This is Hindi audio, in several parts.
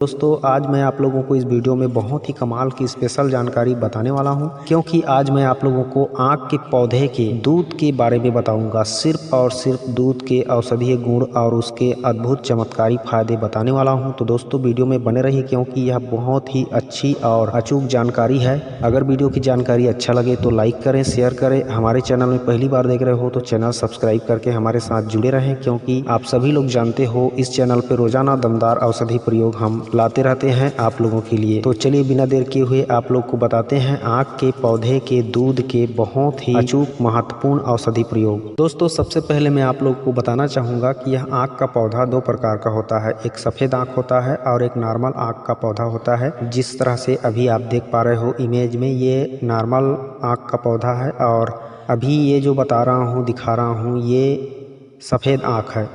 दोस्तों आज मैं आप लोगों को इस वीडियो में बहुत ही कमाल की स्पेशल जानकारी बताने वाला हूं, क्योंकि आज मैं आप लोगों को आँख के पौधे के दूध के बारे में बताऊंगा। सिर्फ और सिर्फ दूध के औषधीय गुण और उसके अद्भुत चमत्कारी फायदे बताने वाला हूं। तो दोस्तों वीडियो में बने रहिए, क्योंकि यह बहुत ही अच्छी और अचूक जानकारी है। अगर वीडियो की जानकारी अच्छा लगे तो लाइक करें, शेयर करें। हमारे चैनल में पहली बार देख रहे हो तो चैनल सब्सक्राइब करके हमारे साथ जुड़े रहें, क्योंकि आप सभी लोग जानते हो इस चैनल पर रोजाना दमदार औषधि प्रयोग हम लाते रहते हैं आप लोगों के लिए। तो चलिए बिना देर किए हुए आप लोग को बताते हैं आँख के पौधे के दूध के बहुत ही अचूक महत्वपूर्ण औषधि प्रयोग। दोस्तों सबसे पहले मैं आप लोग को बताना चाहूँगा कि यह आँख का पौधा दो प्रकार का होता है। एक सफ़ेद आँख होता है और एक नॉर्मल आँख का पौधा होता है। जिस तरह से अभी आप देख पा रहे हो इमेज में, ये नॉर्मल आँख का पौधा है और अभी ये जो बता रहा हूँ दिखा रहा हूँ ये सफ़ेद आँख है।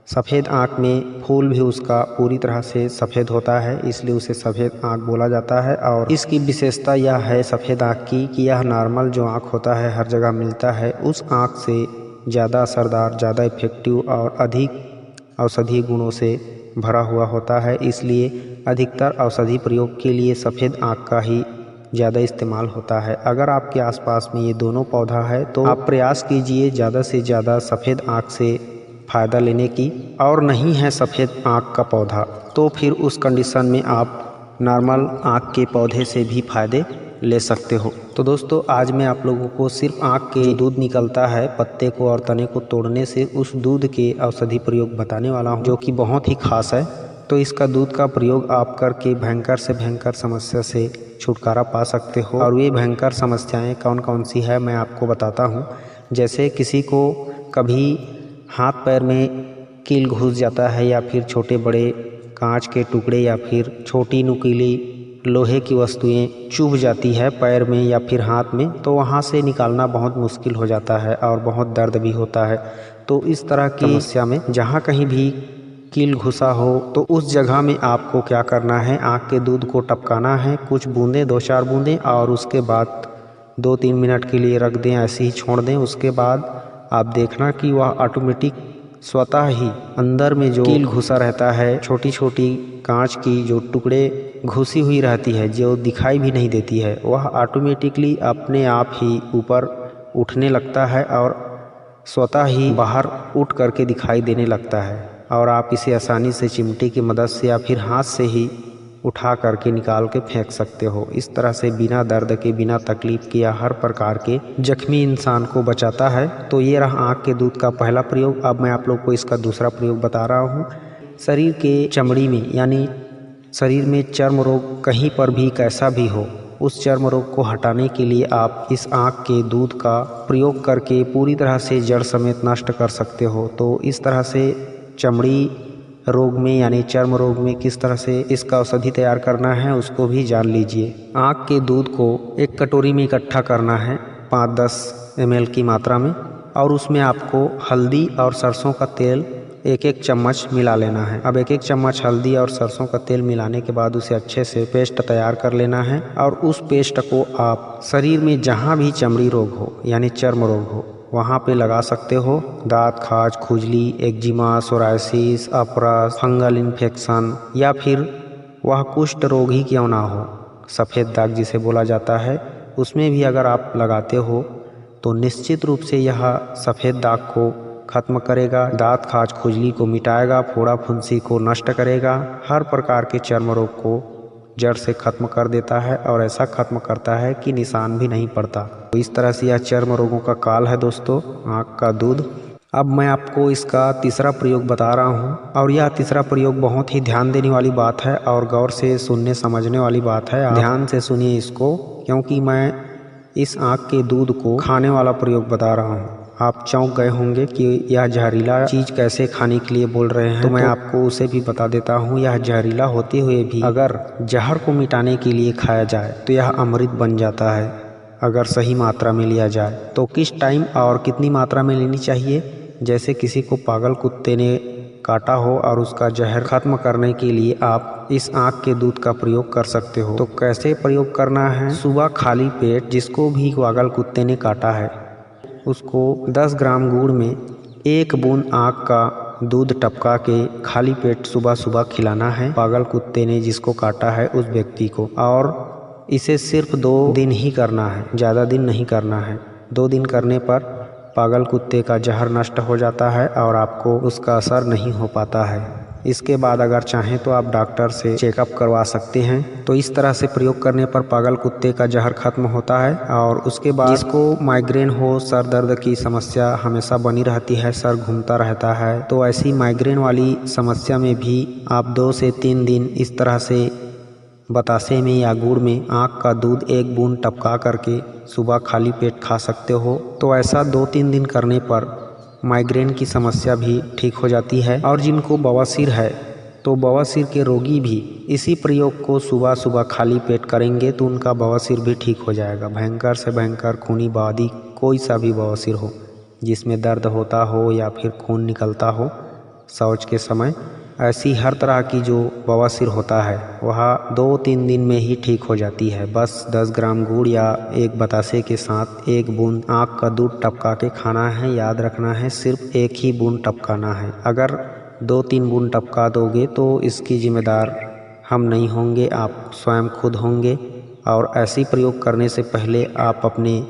सफ़ेद आँख में फूल भी उसका पूरी तरह से सफ़ेद होता है, इसलिए उसे सफ़ेद आँख बोला जाता है। और इसकी विशेषता यह है सफ़ेद आँख की कि यह नॉर्मल जो आँख होता है हर जगह मिलता है, उस आँख से ज़्यादा असरदार, ज़्यादा इफेक्टिव और अधिक औषधीय गुणों से भरा हुआ होता है। इसलिए अधिकतर औषधि प्रयोग के लिए सफ़ेद आँख का ही ज़्यादा इस्तेमाल होता है। अगर आपके आसपास में ये दोनों पौधा है तो आप प्रयास कीजिए ज़्यादा से ज़्यादा सफ़ेद आँख से फ़ायदा लेने की। और नहीं है सफ़ेद आँख का पौधा तो फिर उस कंडीशन में आप नॉर्मल आँख के पौधे से भी फ़ायदे ले सकते हो। तो दोस्तों आज मैं आप लोगों को सिर्फ आँख के जो दूध निकलता है पत्ते को और तने को तोड़ने से उस दूध के औषधि प्रयोग बताने वाला हूँ, जो कि बहुत ही खास है। तो इसका दूध का प्रयोग आप करके भयंकर से भयंकर समस्या से छुटकारा पा सकते हो। और ये भयंकर समस्याएं कौन कौन सी है मैं आपको बताता हूँ। जैसे किसी को कभी हाथ पैर में कील घुस जाता है, या फिर छोटे बड़े कांच के टुकड़े या फिर छोटी नुकीली लोहे की वस्तुएं चुभ जाती है पैर में या फिर हाथ में, तो वहां से निकालना बहुत मुश्किल हो जाता है और बहुत दर्द भी होता है। तो इस तरह की समस्या में जहां कहीं भी कील घुसा हो तो उस जगह में आपको क्या करना है, आँख के दूध को टपकाना है कुछ बूंदें, 2-4 बूंदें, और उसके बाद 2-3 मिनट के लिए रख दें, ऐसे ही छोड़ दें। उसके बाद आप देखना कि वह ऑटोमेटिक स्वतः ही अंदर में जो कील घुसा रहता है, छोटी छोटी कांच की जो टुकड़े घुसी हुई रहती है जो दिखाई भी नहीं देती है, वह ऑटोमेटिकली अपने आप ही ऊपर उठने लगता है और स्वतः ही बाहर उठ करके दिखाई देने लगता है। और आप इसे आसानी से चिमटे की मदद से या फिर हाथ से ही उठा करके निकाल के फेंक सकते हो। इस तरह से बिना दर्द के, बिना तकलीफ के या हर प्रकार के जख्मी इंसान को बचाता है। तो ये रहा आँख के दूध का पहला प्रयोग। अब मैं आप लोग को इसका दूसरा प्रयोग बता रहा हूँ। शरीर के चमड़ी में, यानी शरीर में चर्म रोग कहीं पर भी कैसा भी हो, उस चर्म रोग को हटाने के लिए आप इस आँख के दूध का प्रयोग करके पूरी तरह से जड़ समेत नष्ट कर सकते हो। तो इस तरह से चमड़ी रोग में यानी चर्म रोग में किस तरह से इसका औषधि तैयार करना है उसको भी जान लीजिए। आँख के दूध को एक कटोरी में इकट्ठा करना है 5-10 ml की मात्रा में, और उसमें आपको हल्दी और सरसों का तेल 1-1 चम्मच मिला लेना है। अब 1-1 चम्मच हल्दी और सरसों का तेल मिलाने के बाद उसे अच्छे से पेस्ट तैयार कर लेना है। और उस पेस्ट को आप शरीर में जहाँ भी चमड़ी रोग हो यानी चर्म रोग हो वहाँ पे लगा सकते हो। दांत खाज, खुजली, एक्जिमा, सोरायसिस, अपरस, फंगल इन्फेक्शन, या फिर वह कुष्ठ रोग ही क्यों ना हो, सफ़ेद दाग जिसे बोला जाता है, उसमें भी अगर आप लगाते हो तो निश्चित रूप से यह सफ़ेद दाग को खत्म करेगा, दांत खाज खुजली को मिटाएगा, फोड़ा फुंसी को नष्ट करेगा, हर प्रकार के चर्म रोग को जड़ से खत्म कर देता है और ऐसा खत्म करता है कि निशान भी नहीं पड़ता। तो इस तरह से यह चर्म रोगों का काल है दोस्तों, आँख का दूध। अब मैं आपको इसका तीसरा प्रयोग बता रहा हूँ, और यह तीसरा प्रयोग बहुत ही ध्यान देने वाली बात है और गौर से सुनने समझने वाली बात है। ध्यान से सुनिए इसको, क्योंकि मैं इस आँख के दूध को खाने वाला प्रयोग बता रहा हूँ। आप चौंक गए होंगे कि यह जहरीला चीज कैसे खाने के लिए बोल रहे हैं, तो मैं आपको उसे भी बता देता हूँ। यह जहरीला होते हुए भी अगर जहर को मिटाने के लिए खाया जाए तो यह अमृत बन जाता है, अगर सही मात्रा में लिया जाए। तो किस टाइम और कितनी मात्रा में लेनी चाहिए, जैसे किसी को पागल कुत्ते ने काटा हो और उसका जहर खत्म करने के लिए आप इस आँख के दूध का प्रयोग कर सकते हो। तो कैसे प्रयोग करना है, सुबह खाली पेट जिसको भी पागल कुत्ते ने काटा है उसको 10 ग्राम गुड़ में 1 बूंद आँख का दूध टपका के खाली पेट सुबह सुबह खिलाना है पागल कुत्ते ने जिसको काटा है उस व्यक्ति को। और इसे सिर्फ 2 दिन ही करना है, ज़्यादा दिन नहीं करना है। 2 दिन करने पर पागल कुत्ते का जहर नष्ट हो जाता है और आपको उसका असर नहीं हो पाता है। इसके बाद अगर चाहें तो आप डॉक्टर से चेकअप करवा सकते हैं। तो इस तरह से प्रयोग करने पर पागल कुत्ते का जहर खत्म होता है। और उसके बाद जिसको माइग्रेन हो, सर दर्द की समस्या हमेशा बनी रहती है, सर घूमता रहता है, तो ऐसी माइग्रेन वाली समस्या में भी आप 2 से 3 दिन इस तरह से बतासे में या गुड़ में आँख का दूध 1 बूंद टपका करके सुबह खाली पेट खा सकते हो। तो ऐसा 2-3 दिन करने पर माइग्रेन की समस्या भी ठीक हो जाती है। और जिनको बवासीर है तो बवासीर के रोगी भी इसी प्रयोग को सुबह सुबह खाली पेट करेंगे तो उनका बवासीर भी ठीक हो जाएगा। भयंकर से भयंकर खूनी बादी कोई सा भी बवासीर हो, जिसमें दर्द होता हो या फिर खून निकलता हो शौच के समय, ऐसी हर तरह की जो बवासीर होता है वह 2-3 दिन में ही ठीक हो जाती है। बस 10 ग्राम गुड़ या 1 बतासे के साथ 1 बूंद आँख का दूध टपका के खाना है। याद रखना है सिर्फ 1 ही बूंद टपकाना है। अगर 2-3 बूंद टपका दोगे तो इसकी जिम्मेदार हम नहीं होंगे, आप स्वयं खुद होंगे। और ऐसी प्रयोग करने से पहले आप अपने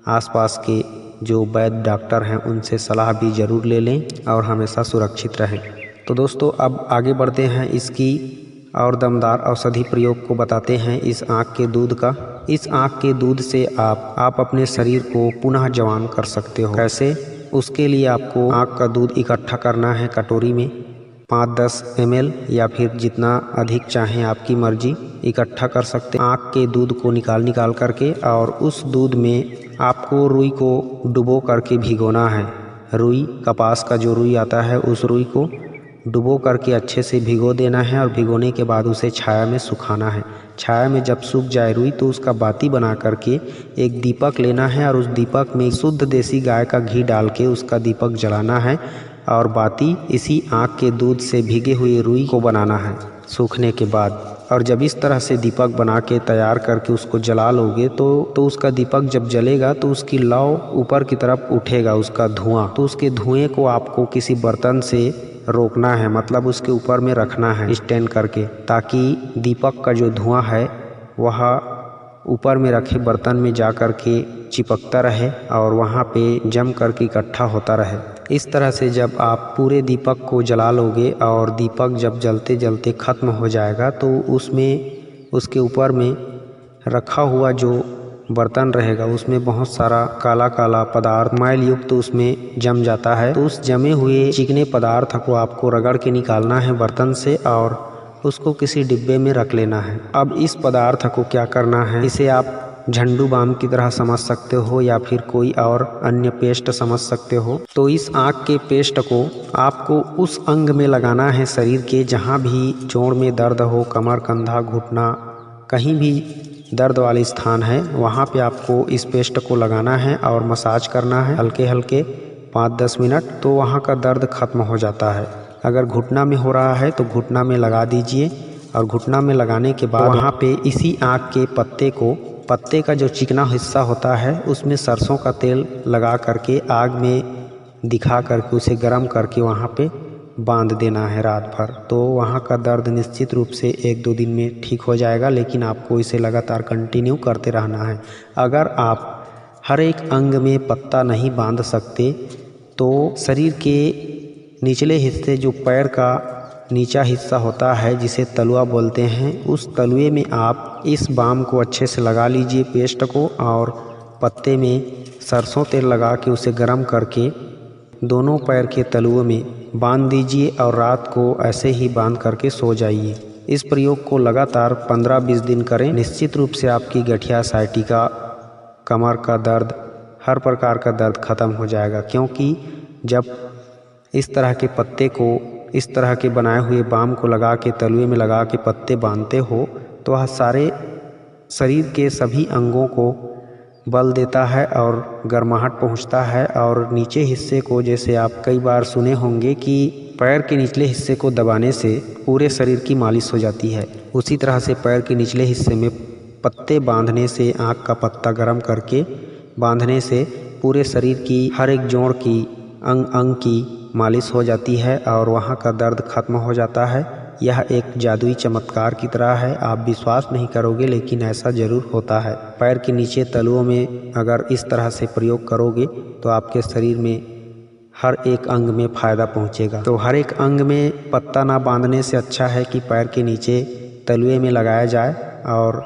आसपास के जो वैद्य डॉक्टर हैं उनसे सलाह भी ज़रूर ले लें और हमेशा सुरक्षित रहें। तो दोस्तों अब आगे बढ़ते हैं, इसकी और दमदार औषधि प्रयोग को बताते हैं इस आँख के दूध का। इस आँख के दूध से आप अपने शरीर को पुनः जवान कर सकते हो। कैसे? उसके लिए आपको आँख का दूध इकट्ठा करना है कटोरी में 5-10 ml या फिर जितना अधिक चाहें आपकी मर्जी इकट्ठा कर सकते हैं। आँख के दूध को निकाल करके और उस दूध में आपको रुई को डुबो करके भिगोना है। रुई, कपास का जो रुई आता है उस रुई को डुबो करके अच्छे से भिगो देना है और भिगोने के बाद उसे छाया में सुखाना है। छाया में जब सूख जाए रुई तो उसका बाती बना करके एक दीपक लेना है और उस दीपक में शुद्ध देसी गाय का घी डाल के उसका दीपक जलाना है और बाती इसी आँख के दूध से भीगे हुए रुई को बनाना है सूखने के बाद। और जब इस तरह से दीपक बना के तैयार करके उसको जला लोगे तो उसका दीपक जब जलेगा तो उसकी लौ ऊपर की तरफ उठेगा, उसका धुआं। तो उसके धुएं को आपको किसी बर्तन से रोकना है, मतलब उसके ऊपर में रखना है स्टैंड करके, ताकि दीपक का जो धुआं है वह ऊपर में रखे बर्तन में जा कर के चिपकता रहे और वहाँ पे जम करके इकट्ठा होता रहे। इस तरह से जब आप पूरे दीपक को जला लोगे और दीपक जब जलते जलते ख़त्म हो जाएगा तो उसमें उसके ऊपर में रखा हुआ जो बर्तन रहेगा उसमें बहुत सारा काला काला पदार्थ मैल युक्त तो उसमें जम जाता है। तो उस जमे हुए चिकने पदार्थ को आपको रगड़ के निकालना है बर्तन से और उसको किसी डिब्बे में रख लेना है। अब इस पदार्थ को क्या करना है, इसे आप झंडू बाम की तरह समझ सकते हो या फिर कोई और अन्य पेस्ट समझ सकते हो। तो इस आँख के पेस्ट को आपको उस अंग में लगाना है शरीर के जहाँ भी जोड़ में दर्द हो, कमर, कंधा, घुटना, कहीं भी दर्द वाले स्थान है वहाँ पे आपको इस पेस्ट को लगाना है और मसाज करना है हल्के हल्के 5-10 मिनट, तो वहाँ का दर्द खत्म हो जाता है। अगर घुटना में हो रहा है तो घुटना में लगा दीजिए और घुटना में लगाने के बाद वहाँ पे इसी आँख के पत्ते का जो चिकना हिस्सा होता है उसमें सरसों का तेल लगा करके आग में दिखा करके उसे गर्म करके वहाँ पे बांध देना है रात भर। तो वहाँ का दर्द निश्चित रूप से 1-2 दिन में ठीक हो जाएगा, लेकिन आपको इसे लगातार कंटिन्यू करते रहना है। अगर आप हर एक अंग में पत्ता नहीं बांध सकते तो शरीर के निचले हिस्से जो पैर का नीचा हिस्सा होता है जिसे तलुआ बोलते हैं, उस तलुए में आप इस बाम को अच्छे से लगा लीजिए पेस्ट को और पत्ते में सरसों तेल लगा के उसे गर्म करके दोनों पैर के तलुओं में बांध दीजिए और रात को ऐसे ही बांध करके सो जाइए। इस प्रयोग को लगातार 15-20 दिन करें। निश्चित रूप से आपकी गठिया, साइटिका, कमर का दर्द, हर प्रकार का दर्द खत्म हो जाएगा। क्योंकि जब इस तरह के पत्ते को, इस तरह के बनाए हुए बाम को लगा के तलुए में लगा के पत्ते बांधते हो तो वह सारे शरीर के सभी अंगों को बल देता है और गर्माहट पहुंचता है। और नीचे हिस्से को, जैसे आप कई बार सुने होंगे कि पैर के निचले हिस्से को दबाने से पूरे शरीर की मालिश हो जाती है, उसी तरह से पैर के निचले हिस्से में पत्ते बांधने से, आँख का पत्ता गर्म करके बांधने से पूरे शरीर की हर एक जोड़ की, अंग की मालिश हो जाती है और वहाँ का दर्द खत्म हो जाता है। यह एक जादुई चमत्कार की तरह है, आप विश्वास नहीं करोगे लेकिन ऐसा ज़रूर होता है। पैर के नीचे तलुओं में अगर इस तरह से प्रयोग करोगे तो आपके शरीर में हर एक अंग में फ़ायदा पहुंचेगा। तो हर एक अंग में पत्ता ना बांधने से अच्छा है कि पैर के नीचे तलुए में लगाया जाए और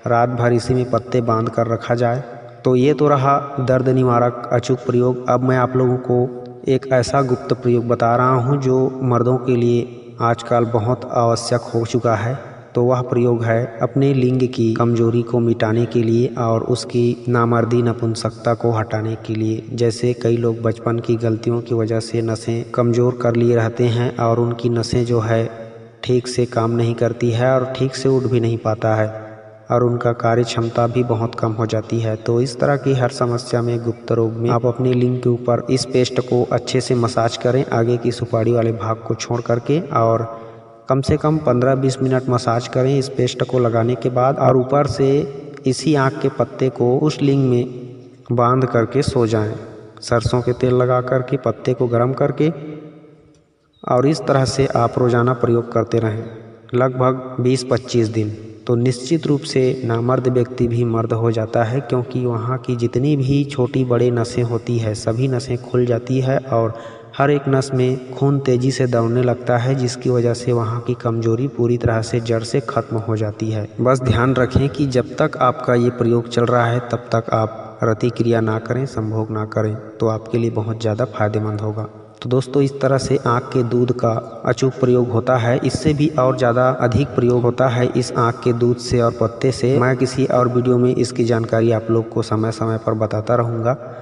रात भर इसी में पत्ते बांध कर रखा जाए। तो ये तो रहा दर्द निवारक अचूक प्रयोग। अब मैं आप लोगों को एक ऐसा गुप्त प्रयोग बता रहा हूँ जो मर्दों के लिए आजकल बहुत आवश्यक हो चुका है। तो वह प्रयोग है अपने लिंग की कमजोरी को मिटाने के लिए और उसकी नामर्दी नपुंसकता को हटाने के लिए। जैसे कई लोग बचपन की गलतियों की वजह से नसें कमज़ोर कर लिए रहते हैं और उनकी नसें जो है ठीक से काम नहीं करती है और ठीक से उठ भी नहीं पाता है और उनका कार्य क्षमता भी बहुत कम हो जाती है। तो इस तरह की हर समस्या में गुप्त रोग में आप अपने लिंग के ऊपर इस पेस्ट को अच्छे से मसाज करें, आगे की सुपारी वाले भाग को छोड़ करके, और कम से कम 15-20 मिनट मसाज करें इस पेस्ट को लगाने के बाद। और ऊपर से इसी आँख के पत्ते को उस लिंग में बांध करके सो जाएं, सरसों के तेल लगा करके पत्ते को गर्म करके। और इस तरह से आप रोज़ाना प्रयोग करते रहें लगभग 20-25 दिन, तो निश्चित रूप से नामर्द व्यक्ति भी मर्द हो जाता है, क्योंकि वहाँ की जितनी भी छोटी बड़ी नसें होती है सभी नसें खुल जाती है और हर एक नस में खून तेज़ी से दौड़ने लगता है, जिसकी वजह से वहाँ की कमजोरी पूरी तरह से जड़ से खत्म हो जाती है। बस ध्यान रखें कि जब तक आपका ये प्रयोग चल रहा है तब तक आप रति क्रिया ना करें, संभोग ना करें, तो आपके लिए बहुत ज़्यादा फायदेमंद होगा। तो दोस्तों इस तरह से आँख के दूध का अचूक प्रयोग होता है। इससे भी और ज़्यादा अधिक प्रयोग होता है इस आँख के दूध से और पत्ते से। मैं किसी और वीडियो में इसकी जानकारी आप लोग को समय समय पर बताता रहूँगा।